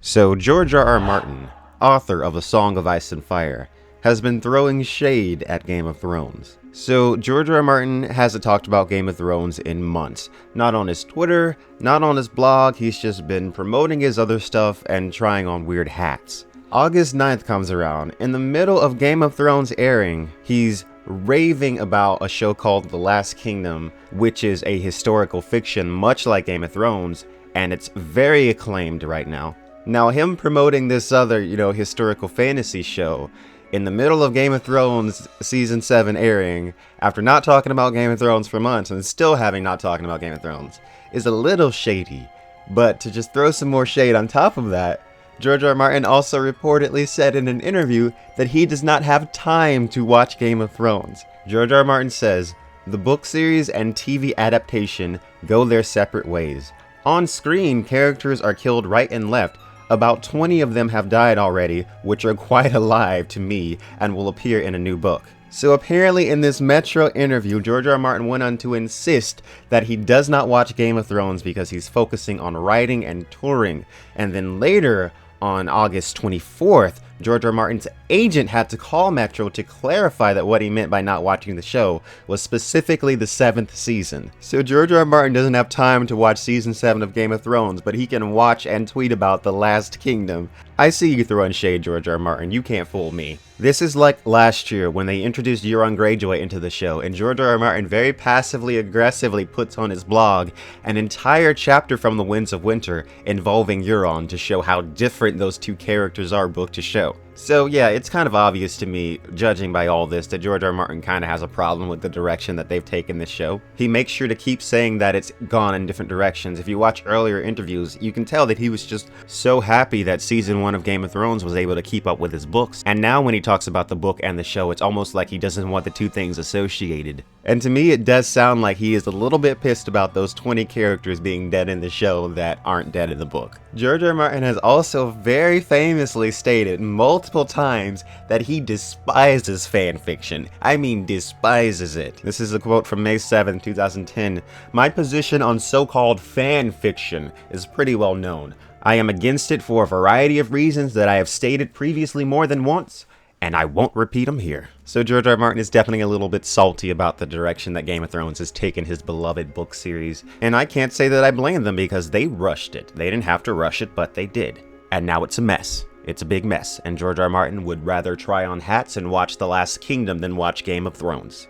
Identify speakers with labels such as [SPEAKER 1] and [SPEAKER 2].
[SPEAKER 1] So George R. Martin, author of A Song of Ice and Fire, has been throwing shade at Game of Thrones. So George R. Martin hasn't talked about Game of Thrones in months. Not on his Twitter, not on his blog, he's just been promoting his other stuff and trying on weird hats. August 9th comes around. In the middle of Game of Thrones airing, he's raving about a show called The Last Kingdom, which is a historical fiction much like Game of Thrones, and it's very acclaimed right now. Now, him promoting this other, historical fantasy show in the middle of Game of Thrones Season 7 airing, after not talking about Game of Thrones for months and still having not talking about Game of Thrones, is a little shady. But to just throw some more shade on top of that, George R. Martin also reportedly said in an interview that he does not have time to watch Game of Thrones. George R. Martin says, "The book series and TV adaptation go their separate ways. On screen, characters are killed right and left. About 20 of them have died already, which are quite alive to me and will appear in a new book." So apparently in this Metro interview, George R. Martin went on to insist that he does not watch Game of Thrones because he's focusing on writing and touring. And then later, on August 24th, George R. Martin's agent had to call Metro to clarify that what he meant by not watching the show was specifically the 7th season. So George R. Martin doesn't have time to watch Season 7 of Game of Thrones, but he can watch and tweet about The Last Kingdom. I see you throwing shade, George R. Martin. You can't fool me. This is like last year when they introduced Euron Greyjoy into the show, and George R. Martin very passively aggressively puts on his blog an entire chapter from The Winds of Winter involving Euron to show how different those two characters are book to show. So yeah, it's kind of obvious to me, judging by all this, that George R. Martin kind of has a problem with the direction that they've taken this show. He makes sure to keep saying that it's gone in different directions. If you watch earlier interviews, you can tell that he was just so happy that Season 1 of Game of Thrones was able to keep up with his books. And now when he talks about the book and the show, it's almost like he doesn't want the two things associated. And to me, it does sound like he is a little bit pissed about those 20 characters being dead in the show that aren't dead in the book. George R. Martin has also very famously stated multiple times that he despises fan fiction. I mean, despises it. This is a quote from May 7, 2010. "My position on so-called fan fiction is pretty well known. I am against it for a variety of reasons that I have stated previously more than once, and I won't repeat them here." So George R. Martin is definitely a little bit salty about the direction that Game of Thrones has taken his beloved book series. And I can't say that I blame them because they rushed it. They didn't have to rush it, but they did. And now it's a mess. It's a big mess. And George R. Martin would rather try on hats and watch The Last Kingdom than watch Game of Thrones.